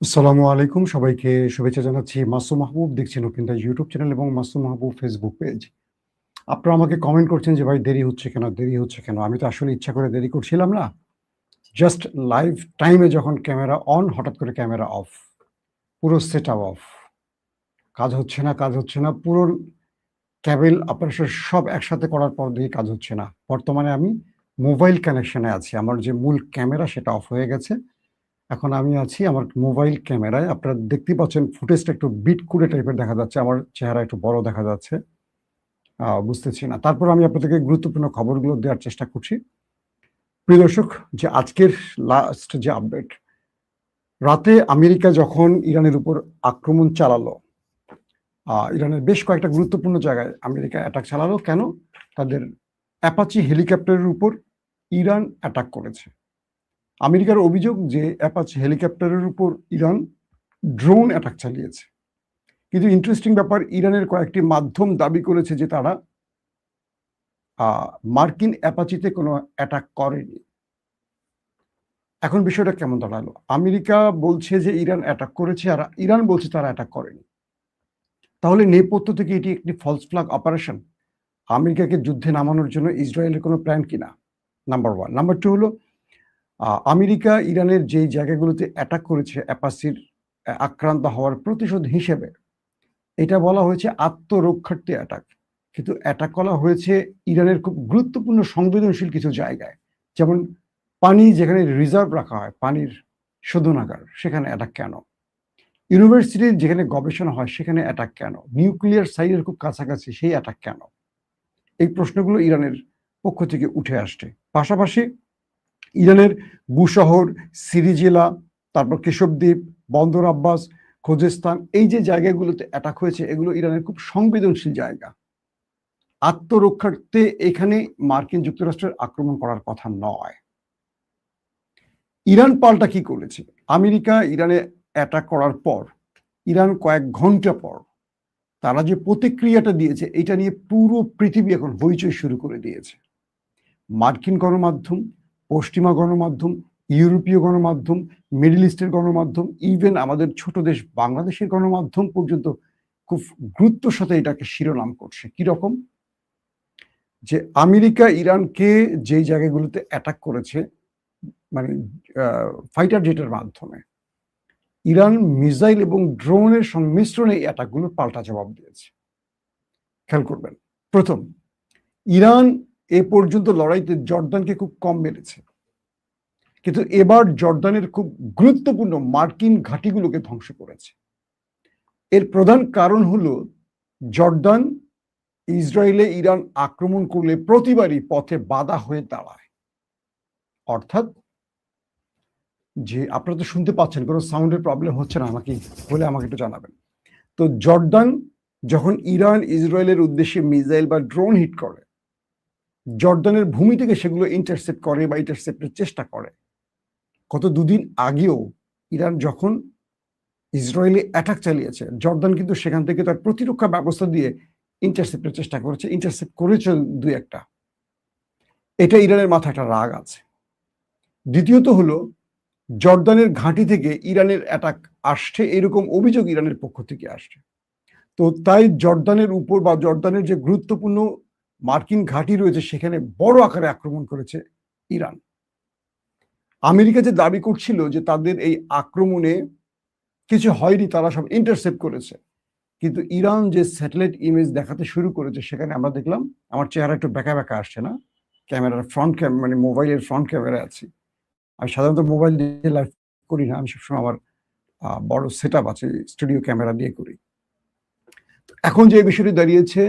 আসসালামু আলাইকুম, সবাইকে শুভেচ্ছা জানাচ্ছি। মাসুম মাহবুব দেখছেন ওপেনটা ইউটিউব চ্যানেল এবং মাসুম মাহবুব ফেসবুক পেজ। আপনারা আমাকে কমেন্ট করছেন যে ভাই দেরি হচ্ছে কেন, দেরি হচ্ছে কেন? আমি তো আসলে ইচ্ছা করে দেরি করছিলাম না। জাস্ট লাইভ টাইমে যখন ক্যামেরা অন, হঠাৎ করে ক্যামেরা অফ। পুরো সেটআপ অফ। কাজ হচ্ছে না, কাজ হচ্ছে না। পুরো ক্যাবেল অপারেশন সব একসাথে করার পর দেখি কাজ হচ্ছে না। বর্তমানে আমি মোবাইল কানেকশনে আছি। আমার যে মূল ক্যামেরা সেটা অফ হয়ে গেছে। এখন আমি আছি আমার মোবাইল ক্যামেরায়। আপনারা দেখতেই পাচ্ছেন ফুটেজটা একটু বিটকুড়ে টাইপের দেখা যাচ্ছে। আমার চেহারা একটু বড় দেখা যাচ্ছে। বুঝতেছি না। তারপর আমি আপনাদেরকে গুরুত্বপূর্ণ খবরগুলো দেওয়ার চেষ্টা করছি। প্রিয় দর্শক, যে আজকের লাস্ট যে আপডেট, রাতে আমেরিকা যখন ইরানের উপর আক্রমণ চালালো, ইরানের বেশ কয়েকটা গুরুত্বপূর্ণ জায়গায় আমেরিকা অ্যাটাক চালালো। কেন? তাদের অ্যাপাচি হেলিকপ্টারের উপর ইরান অ্যাটাক করেছে। আমেরিকার অভিযোগ যে অ্যাপাচি হেলিকপ্টারের উপর ইরান ড্রোন অ্যাটাক চালিয়েছে। কিন্তু ইন্টারেস্টিং ব্যাপার, ইরানের কয়েকটি মাধ্যম দাবি করেছে যে তারা মার্কিন অ্যাপাচিতে কোনো অ্যাটাক করেনি। এখন বিষয়টা কেমন দাঁড়ালো? আমেরিকা বলছে যে ইরান অ্যাটাক করেছে, আর ইরান বলছে তারা অ্যাটাক করেনি। তাহলে নেপথ্য থেকে এটি একটি ফলস ফ্ল্যাগ অপারেশন। আমেরিকাকে যুদ্ধে নামানোর জন্য ইসরায়েলের কোনো প্ল্যান কিনা? নাম্বার 1। নাম্বার 2 হলো আমেরিকা ইরানের যেই জায়গাগুলোতে অ্যাটাক করেছে অ্যাপাচির আক্রান্ত হওয়ার প্রতিশোধ হিসেবে, এটা বলা হয়েছে আত্মরক্ষার্থী অ্যাটাক। কিন্তু অ্যাটাক করা হয়েছে ইরানের খুব গুরুত্বপূর্ণ সংবেদনশীল কিছু জায়গায়। যেমন পানি যেখানে রিজার্ভ রাখা হয়, পানির শোধনাগার, সেখানে অ্যাটাক কেন? ইউনিভার্সিটির যেখানে গবেষণা হয় সেখানে অ্যাটাক কেন? নিউক্লিয়ার সাইটের খুব কাছাকাছি, সেই অ্যাটাক কেন? এই প্রশ্নগুলো ইরানের পক্ষ থেকে উঠে আসছে। পাশাপাশি ইরানের বুশহর, সিরি জেলা, তারপর কেশবদ্বীপ, বন্দর আব্বাস, খোজেস্তান, এই যে জায়গাগুলোতে অ্যাটাক হয়েছে এগুলো ইরানের খুব সংবেদনশীল জায়গা। আত্মরক্ষার্থে এখানে মার্কিন যুক্তরাষ্ট্রের আক্রমণ করার কথা নয়। ইরান পাল্টা কি করেছে? আমেরিকা ইরানে অ্যাটাক করার পর, ইরান কয়েক ঘন্টা পর তারা যে প্রতিক্রিয়াটা দিয়েছে, এটা নিয়ে পুরো পৃথিবী এখন হইচই শুরু করে দিয়েছে। মার্কিন গণমাধ্যম, পশ্চিমা গণমাধ্যম, ইউরোপীয় গণমাধ্যম, মিডল ইস্টের গণমাধ্যম, ইভেন আমাদের ছোট দেশ বাংলাদেশের গণমাধ্যম পর্যন্ত খুব গুরুত্বের সাথে এটাকে শিরোনাম করছে। কিরকম? যে আমেরিকা ইরানকে যেই জায়গাগুলোতে অ্যাটাক করেছে, মানে ফাইটার জেটের মাধ্যমে, ইরান মিসাইল এবং ড্রোনের সংমিশ্রণে এই অ্যাটাকগুলোর পাল্টা জবাব দিয়েছে। খেয়াল করবেন, প্রথম, ইরান এ পর্যন্ত লড়াইতে জর্দানকে খুব কম মেরেছে, কিন্তু এবার জর্দানের খুব গুরুত্বপূর্ণ মার্কিন ঘাঁটিগুলোকে ধ্বংস করেছে। এর প্রধান কারণ হলো জর্দান ইসরায়েলে ইরান আক্রমণ করলে প্রতিবারই পথে বাধা হয়ে দাঁড়ায়। অর্থাৎ, যে আপনারা তো শুনতে পাচ্ছেন, কোনো সাউন্ডের প্রবলেম হচ্ছে না আমাকে বলে আমাকে একটু জানাবেন। তো জর্দান যখন ইরান ইসরায়েলের উদ্দেশ্যে মিসাইল বা ড্রোন হিট করে, জর্দানের ভূমি থেকে সেগুলো ইন্টারসেপ্ট করে বা ইন্টারসেপ্টের চেষ্টা করে। গত দুদিন আগেও ইরান যখন ইসরায়েলে অ্যাটাক চালিয়েছে, জর্দান কিন্তু সেখান থেকে তার প্রতিরক্ষা ব্যবস্থা দিয়ে ইন্টারসেপ্টের চেষ্টা করেছে, ইন্টারসেপ্ট করেছে দুই একটা। এটা ইরানের মাথায় একটা রাগ আছে। দ্বিতীয়ত হলো, জর্দানের ঘাঁটি থেকে ইরানের অ্যাটাক আসছে, এরকম অভিযোগ ইরানের পক্ষ থেকে আসছে। তো তাই জর্দানের উপর বা জর্দানের যে গুরুত্বপূর্ণ মার্কিন ঘাঁটি রয়েছে সেখানে বড় আকারে আক্রমণ করেছে ইরান। আমেরিকা যে দাবি করছিল যে তাদের এই আক্রমণে কিছু হয়নি, তারা সব ইন্টারসেপ্ট করেছে, কিন্তু ইরান যে স্যাটেলাইট ইমেজ দেখাতে শুরু করেছে সেখানে আমরা দেখলাম, আমার চেহারা একটু বেঁকা বেঁকা আসছে না? ক্যামেরার ফ্রন্ট মানে মোবাইলের ফ্রন্ট ক্যামেরা আছি। আমি সাধারণত মোবাইল দিয়ে লাইভ করি না, আমি সবসময় আমার বড় সেট আপ আছে, স্টুডিও ক্যামেরা দিয়ে করি। এখন যে বিষয়টি দাঁড়িয়েছে,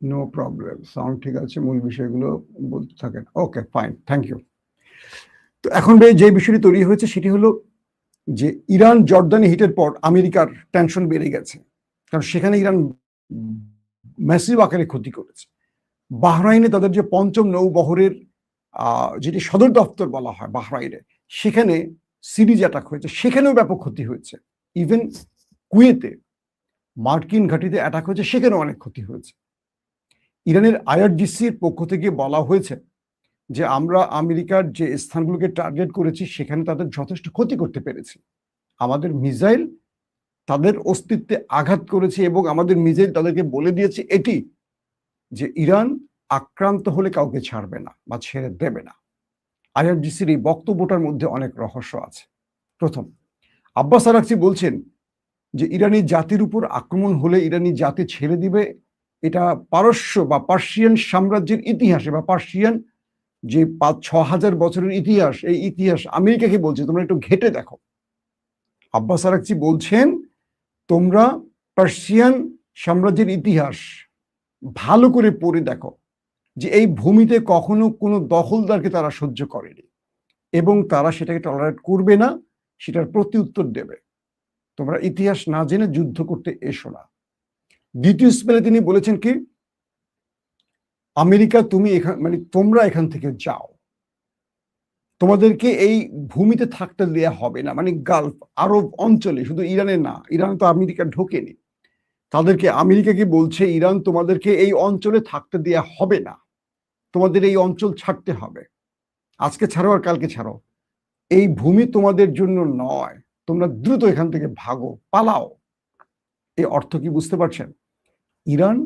নো প্রবলেম, সাউন্ড ঠিক আছে, মূল বিষয়গুলো বলতে থাকেন। ওকে, ফাইন, থ্যাংক ইউ। তো এখন যে বিষয়টি তৈরি হয়েছে সেটি হলো যে ইরান জর্দানে হিটের পর আমেরিকার টেনশন বেড়ে গেছে, কারণ সেখানে ইরান ম্যাসিভ আকারে ক্ষতি করেছে। বাহরাইনে তাদের যে পঞ্চম নৌবহরের যেটি সদর দপ্তর বলা হয় বাহরাইনে, সেখানে সিরিজ অ্যাটাক হয়েছে, সেখানেও ব্যাপক ক্ষতি হয়েছে। ইভেন কুয়েতে মার্কিন ঘাঁটিতে অ্যাটাক হয়েছে, সেখানেও অনেক ক্ষতি হয়েছে। ইরানের আইআরজিসির পক্ষ থেকে বলা হয়েছে যে আমরা আমেরিকার যে স্থানগুলোকে টার্গেট করেছি সেখানে তাদের যথেষ্ট ক্ষতি করতে পেরেছি। আমাদের মিসাইল তাদের অস্তিত্বে আঘাত করেছে এবং আমাদের মিসাইল তাদেরকে বলে দিয়েছে এটি যে ইরান আক্রান্ত হলে কাউকে ছাড়বে না বা ছেড়ে দেবে না। আইআরজিসির এই বক্তব্যটার মধ্যে অনেক রহস্য আছে। প্রথম, আব্বাস আরাকচি বলছেন যে ইরানি জাতির উপর আক্রমণ হলে ইরানি জাতি ছেড়ে দিবে, এটা পারস্য বা পার্সিয়ান সাম্রাজ্যের ইতিহাসে বা পার্সিয়ান যে 5-6 হাজার বছরের ইতিহাস, এই ইতিহাস আমেরিকাকে বলছে তোমরা একটু ঘেটে দেখো। আব্বাস আরাকচি বলছেন তোমরা পার্সিয়ান সাম্রাজ্যের ইতিহাস ভালো করে পড়ে দেখো যে এই ভূমিতে কখনো কোনো দখলদারকে তারা সহ্য করেনি এবং তারা সেটাকে টলারেট করবে না, সেটার প্রতি উত্তর দেবে। তোমরা ইতিহাস না জেনে যুদ্ধ করতে এসো না। দ্বিতীয় স্পেলে তিনি বলেছেন কি, আমেরিকা তুমি তোমরা এখান থেকে যাও, তোমাদেরকে এই ভূমিতে থাকতে দেয়া হবে না। মানে গালফ আরব অঞ্চলে, শুধু ইরানে না, ইরান তো আমেরিকা ঢোকেনি, তাদেরকে আমেরিকাকে বলছে ইরান তোমাদেরকে এই অঞ্চলে থাকতে দেয়া হবে না, তোমাদের এই অঞ্চল ছাড়তে হবে, আজকে ছাড়ো আর কালকে ছাড়ো, এই ভূমি তোমাদের জন্য নয়, তোমরা দ্রুত এখান থেকে ভাগো, পালাও। এই অর্থ কি বুঝতে পারছেন? ইরান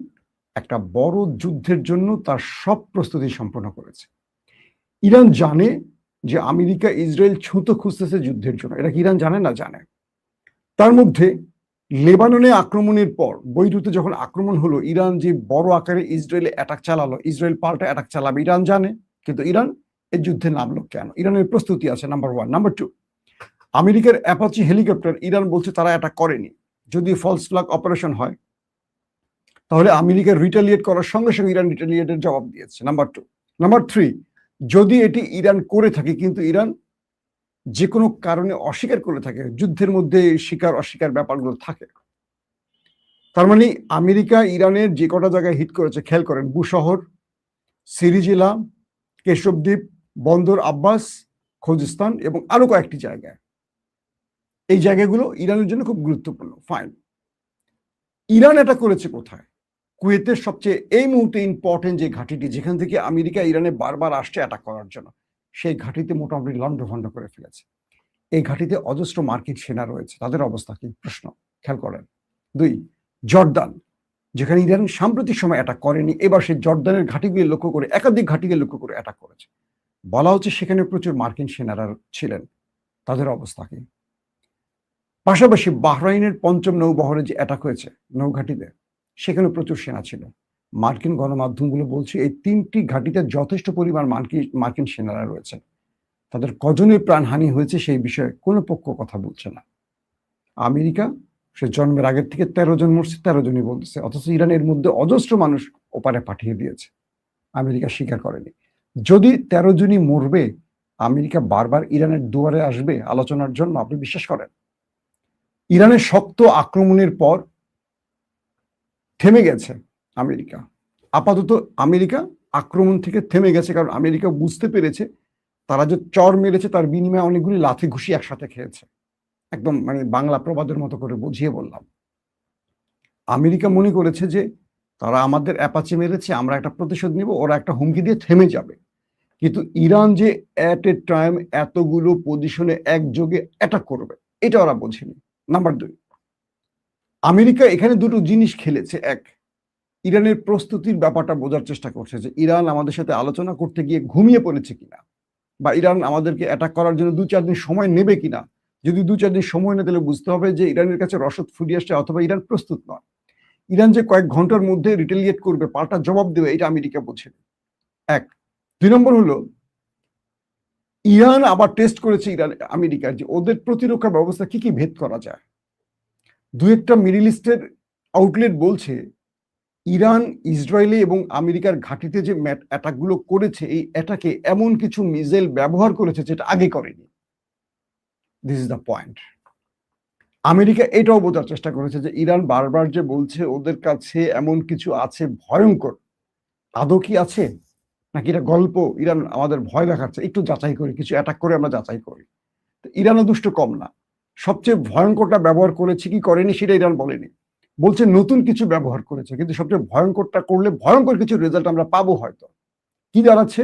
একটা বড় যুদ্ধের জন্য তার সব প্রস্তুতি সম্পন্ন করেছে। ইরান জানে যে আমেরিকা ইসরায়েল ছুতো খুঁজতেছে যুদ্ধের জন্য, এটা কি ইরান জানে না? জানে। তার মধ্যে লেবাননে আক্রমণের পর, বৈরুতে যখন আক্রমণ হলো, ইরান যে বড় আকারে ইসরায়েলে অ্যাটাক চালালো, ইসরায়েল পাল্টা অ্যাটাক চালাবে ইরান জানে, কিন্তু ইরান এই যুদ্ধে নামলো কেন? ইরানের প্রস্তুতি আছে, নাম্বার 1। নাম্বার 2, আমেরিকার অ্যাপাচি হেলিকপ্টার, ইরান বলছে তারা অ্যাটাক করেনি। যদি ফলস ফ্ল্যাগ অপারেশন হয় তাহলে আমেরিকা রিটালিয়েট করার সঙ্গে সঙ্গে ইরান রিটালিয়েটের জবাব দিয়েছে, নাম্বার 2। নাম্বার 3, যদি এটি ইরান করে থাকে, কিন্তু ইরান যে কোনো কারণে অস্বীকার করে থাকে, যুদ্ধের মধ্যে স্বীকার অস্বীকার ব্যাপারগুলো থাকে, তার মানে আমেরিকা ইরানের যে কটা জায়গায় হিট করেছে, খেয়াল করেন, বুশহর, সিরিজেলা, কেশবদ্বীপ, বন্দর আব্বাস, খোজিস্তান এবং আরো কয়েকটি জায়গায়, এই জায়গাগুলো ইরানের জন্য খুব গুরুত্বপূর্ণ। ফাইন, ইরান এটা করেছে কোথায়? কুয়েতের সবচেয়ে এই মুহূর্তে ইম্পর্টেন্ট যে ঘাঁটিটি, যেখান থেকে আমেরিকা ইরানে বারবার আসছে অ্যাটাক করার জন্য, সেই ঘাঁটিতে মোটামুটি লন্ডভন্ড করে ফেলেছে। এই ঘাঁটিতে অজস্র মার্কিন সেনা রয়েছে, তাদের অবস্থা কি? প্রশ্ন, খেয়াল করেন। 2, জর্দান, যেখানে ইরান সাম্প্রতিক সময় অ্যাটাক করেনি, এবার সে জর্দানের ঘাঁটিগুলি লক্ষ্য করে, একাধিক ঘাঁটিকে লক্ষ্য করে অ্যাটাক করেছে। বলা হচ্ছে সেখানে প্রচুর মার্কিন সেনারা ছিলেন, তাদের অবস্থা কি? পাশাপাশি বাহরাইনের 5ম নৌবহরে যে অ্যাটাক হয়েছে নৌঘাঁটিতে, সেখানে প্রচুর সেনা ছিল। মার্কিন গণমাধ্যমগুলো বলছে এই 3টি ঘাঁটিতে যথেষ্ট পরিমাণ মার্কিন সেনারা রয়েছে। তাদের কজনের প্রাণহানি হয়েছে সেই বিষয়ে কোনো পক্ষ কথা বলছে না। আমেরিকা সে জন্মের আগের থেকে 13 জন মরছে, 13 জনই বলতেছে, অথচ ইরানের মধ্যে অজস্র মানুষ ওপারে পাঠিয়ে দিয়েছে, আমেরিকা স্বীকার করেনি। যদি 13 জনই মরবে, আমেরিকা বারবার ইরানের দুয়ারে আসবে আলোচনার জন্য? আপনি বিশ্বাস করেন? ইরানের শক্ত আক্রমণের পর থেমে গেছে আমেরিকা, আপাতত আমেরিকা আক্রমণ থেকে থেমে গেছে, কারণ আমেরিকা বুঝতে পেরেছে তারা যে চর মেরেছে তার বিনিময়ে অনেকগুলি লাথি ঘুষি একসাথে খেয়েছে। একদম বাংলা প্রবাদের মতো করে বুঝিয়ে বললাম। আমেরিকা মনে করেছে যে তারা আমাদের অ্যাপাচি মেরেছে, আমরা একটা প্রতিশোধ নিব, ওরা একটা হুমকি দিয়ে থেমে যাবে। কিন্তু ইরান যে অ্যাট এ টাইম এতগুলো পজিশনে একযোগে অ্যাটাক করবে, এটা ওরা বোঝেনি। নাম্বার 2, আমেরিকা এখানে দুটো জিনিস খেলেছে। এক, ইরানের প্রস্তুতির ব্যাপারটা বোঝার চেষ্টা করছে যে ইরান আমাদের সাথে আলোচনা করতে গিয়ে ঘুমিয়ে পড়েছে কিনা, বা ইরান আমাদেরকে অ্যাটাক করার জন্য 2-4 দিন সময় নেবে কিনা। যদি 2-4 দিন সময় নেয় তাহলে বুঝতে হবে যে ইরানের কাছে রসদ ফুরিয়ে আসছে, অথবা ইরান প্রস্তুত নয়। ইরান যে কয়েক ঘন্টার মধ্যে রিটেলিয়েট করবে, পাল্টা জবাব দেবে, এটা আমেরিকা বোঝেনি। 1। 2 নম্বর হলো, ইরান আবার টেস্ট করেছে আমেরিকার যে ওদের প্রতিরক্ষা ব্যবস্থা কি কি ভেদ করা যায়। 2-একটা মিডল ইস্টের আউটলেট বলছে ইরান ইসরায়েলে এবং আমেরিকার ঘাঁটিতে যে অ্যাটাকগুলো করেছে, এই অ্যাটাকে এমন কিছু মিসাইল ব্যবহার করেছে যেটা আগে করেনি। This is the point. America এটাও বোঝার চেষ্টা করেছে যে ইরান বারবার যে বলছে ওদের কাছে এমন কিছু আছে ভয়ঙ্কর, আদৌ কি আছে নাকি এটা গল্প, ইরান আমাদের ভয় দেখাচ্ছে, একটু যাচাই করি, কিছু অ্যাটাক করে আমরা যাচাই করি। ইরানও দুষ্ট কম না, সবচেয়ে ভয়ঙ্করটা ব্যবহার করেছে কি করেনি সেটা ইরান বলেনি, বলছে নতুন কিছু ব্যবহার করেছে, কিন্তু সবচেয়ে ভয়ঙ্করটা করলে ভয়ঙ্কর কিছু রেজাল্ট আমরা পাবো হয়তো। কি দাঁড়াচ্ছে?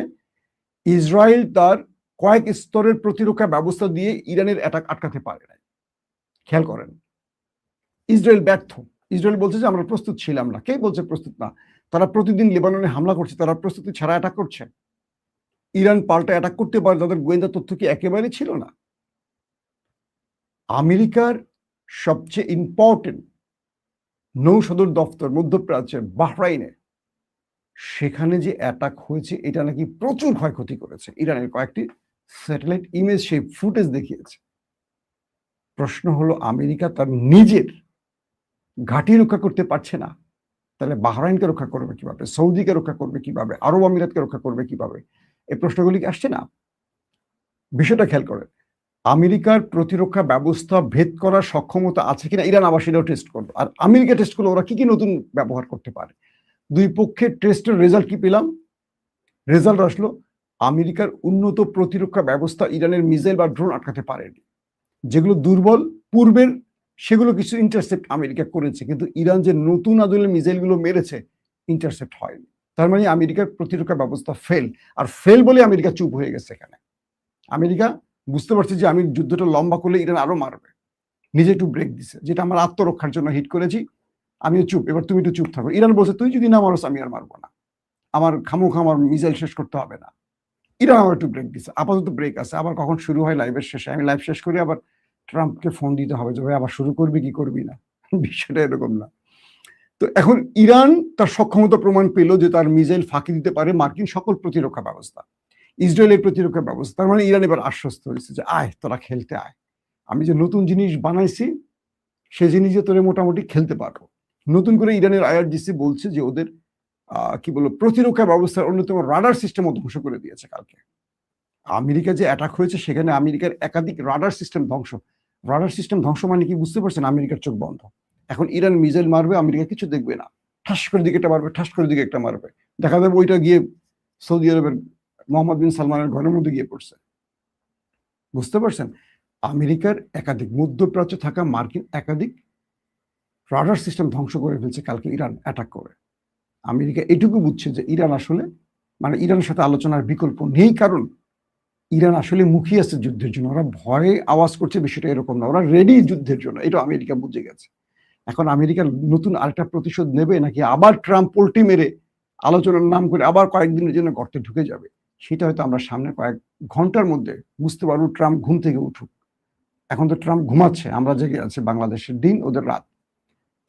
ইসরায়েল তার কয়েক স্তরের প্রতিরক্ষা ব্যবস্থা দিয়ে ইরানের অ্যাটাক আটকাতে পারে না। খেয়াল করেন, ইসরায়েল ব্যর্থ। ইসরায়েল বলছে যে আমরা প্রস্তুত ছিলাম না। কে বলছে প্রস্তুত না? তারা প্রতিদিন লেবাননে হামলা করছে, তারা প্রস্তুতি ছাড়া অ্যাটাক করছে। ইরান পাল্টা অ্যাটাক করতে পারে, তাদের গোয়েন্দা তথ্য কি একেবারেই ছিল না? আমেরিকার সবচেয়ে ইম্পর্টেন্ট নৌ সদর দপ্তর মধ্যপ্রাচ্যের বাহরাইনে, সেখানে যে অ্যাটাক হয়েছে এটা নাকি প্রচুর ক্ষয়ক্ষতি করেছে। ইরানের কয়েকটি স্যাটেলাইট ইমেজ সেই ফুটেজ দেখিয়েছে। প্রশ্ন হলো, আমেরিকা তার নিজের ঘাঁটি রক্ষা করতে পারছে না, তাহলে বাহরাইনকে রক্ষা করবে কিভাবে? সৌদিকে রক্ষা করবে কিভাবে? আরব আমিরাতকে রক্ষা করবে কিভাবে? এই প্রশ্নগুলি কি আসছে না? বিষয়টা খেয়াল করেন, আমেরিকার প্রতিরক্ষা ব্যবস্থা ভেদ করার সক্ষমতা আছে কিনা ইরান আবার সেটাও টেস্ট করলো। আর আমেরিকা টেস্ট করলো ওরা কি কি নতুন ব্যবহার করতে পারে। দুই পক্ষের টেস্টের রেজাল্ট কি পেলাম? রেজাল্ট আসলো, আমেরিকার উন্নত প্রতিরক্ষা ব্যবস্থা ইরানের মিসাইল বা ড্রোন আটকাতে পারেনি। যেগুলো দুর্বল পূর্বের, সেগুলো কিছু ইন্টারসেপ্ট আমেরিকা করেছে, কিন্তু ইরান যে নতুন আদলের মিসাইলগুলো মেরেছে ইন্টারসেপ্ট হয়নি। তার মানে আমেরিকার প্রতিরক্ষা ব্যবস্থা ফেল। আর ফেল বলে আমেরিকা চুপ হয়ে গেছে। এখানে আমেরিকা বুঝতে পারছে যে আমি যুদ্ধটা লম্বা করলে ইরান আরো মারবে, নিজে একটু ব্রেক দিছে, যেটা আমার আত্মরক্ষার জন্য হিট করেছি, আমিও চুপ, এবার তুমি একটু চুপ থাকো। ইরান বলছে তুই যদি না মারোস আমি আর মারবো না, আমার খামোখা আমার মিসাইল শেষ করতে হবে না। ইরান আবার একটু ব্রেক দিছে, আপাতত ব্রেক আছে। আবার কখন শুরু হয় লাইভের শেষে, আমি লাইভ শেষ করে আবার ট্রাম্পকে ফোন দিতে হবে যে ভাই আবার শুরু করবি কি করবি না। বিষয়টা এরকম না। তো এখন ইরান তার সক্ষমতা প্রমাণ পেল যে তার মিসাইল ফাঁকি দিতে পারে মার্কিন সকল প্রতিরক্ষা ব্যবস্থা, ইসরায়েলের প্রতিরক্ষা ব্যবস্থা। তার মানে ইরান এবার আশ্বস্ত হয়েছে যে আয় তোরা খেলতে আয়, আমি যে নতুন জিনিস বানাইছি সে জিনিসে তোরে মোটামুটি খেলতে পারবো। নতুন করে ইরানের আইআরজিসি বলছে যে ওদের কি বলবো প্রতিরক্ষা ব্যবস্থার অন্যতম রাডার সিস্টেমও ধ্বংস করে দিয়েছে কালকে। আমেরিকা যে অ্যাটাক হয়েছে সেখানে আমেরিকার একাধিক রাডার সিস্টেম ধ্বংস। রাডার সিস্টেম ধ্বংস মানে কি বুঝতে পারছেন? আমেরিকার চোখ বন্ধ। এখন ইরান মিসাইল মারবে, আমেরিকা কিছু দেখবে না, ঠাস করে দিকে একটা মারবে, ঠাস করে দিকে একটা মারবে, দেখা যাবে ওইটা গিয়ে সৌদি আরবের মোহাম্মদ বিন সালমানের ঘরের মধ্যে গিয়ে পড়ছে। বুঝতে পারছেন? আমেরিকার একাধিক, মধ্যপ্রাচ্যে থাকা মার্কিন একাধিক রাডার সিস্টেম ধ্বংস করে ফেলছে কালকে ইরান অ্যাটাক করে। আমেরিকা এটুকু বুঝছে যে ইরান আসলে, মানে ইরানের সাথে আলোচনার বিকল্প নেই, কারণ ইরান আসলে মুখিয়ে আছে যুদ্ধের জন্য। ওরা ভয়ে আওয়াজ করছে, বিষয়টা এরকম না, ওরা রেডি যুদ্ধের জন্য, এটা আমেরিকা বুঝে গেছে। এখন আমেরিকা নতুন আরেকটা প্রতিশোধ নেবে, নাকি আবার ট্রাম্প পোল্টি মেরে আলোচনার নাম করে আবার কয়েকদিনের জন্য গর্তে ঢুকে যাবে, সেটা হয়তো আমরা সামনে কয়েক ঘন্টার মধ্যে বুঝতে পারবো। ট্রাম্প ঘুম থেকে উঠুক। এখন তো ট্রাম্প ঘুমাচ্ছে, আমরা জেগে আছি, বাংলাদেশের দিন ওদের রাত।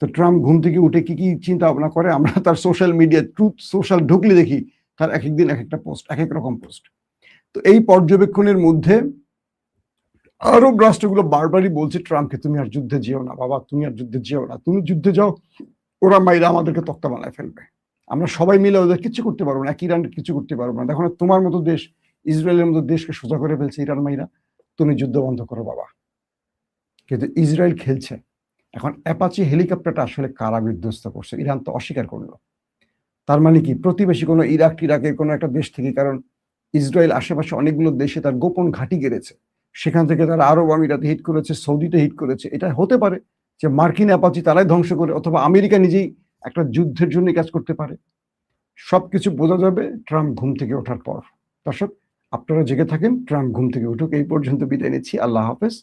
তো ট্রাম্প ঘুম থেকে উঠে কি কি চিন্তা ভাবনা করে আমরা তার সোশ্যাল মিডিয়া, ট্রুথ সোশ্যাল ঢুকলে দেখি তার এক একদিন এক একটা পোস্ট, এক এক রকম পোস্ট। তো এই পর্যবেক্ষণের মধ্যে আরব রাষ্ট্রগুলো বারবারই বলছে ট্রাম্পকে, তুমি আর যুদ্ধে যেও না বাবা, তুমি আর যুদ্ধে যেও না, তুমি যুদ্ধে যাও ওরা মাইরা আমাদেরকে তক্তা বানায় ফেলবে, আমরা সবাই মিলে ওদের কিছু করতে পারবো না, এক ইরান কিছু করতে পারবো না। দেখো না তোমার মতো দেশ, ইসরায়েলের মতো দেশকে সোজা করে ফেলছে ইরান মাইরা, তুমি যুদ্ধ বন্ধ করো বাবা। কিন্তু ইসরায়েল খেলছে। এখন অ্যাপাচি হেলিকপ্টারটা আসলে কারা বিধ্বস্ত করছে? ইরান তো অস্বীকার করলো। তার মানে কি প্রতিবেশী কোনো ইরাক টিরাকের কোনো একটা দেশ থেকে, কারণ ইসরায়েল আশেপাশে অনেকগুলো দেশে তার গোপন ঘাঁটি গেড়েছে, সেখান থেকে তারা আরব আমিরাতে হিট করেছে, সৌদিতে হিট করেছে। এটা হতে পারে যে মার্কিন অ্যাপাচি তারাই ধ্বংস করে, অথবা আমেরিকা নিজেই একটা যুদ্ধের জন্য কাজ করতে পারে। সবকিছু বোঝা যাবে ট্রাম্প ঘুম থেকে ওঠার পর। দর্শক, আপনারা জেগে থাকেন, ট্রাম্প ঘুম থেকে উঠুক। এই পর্যন্ত বিদায় নিচ্ছি, আল্লাহ হাফেজ।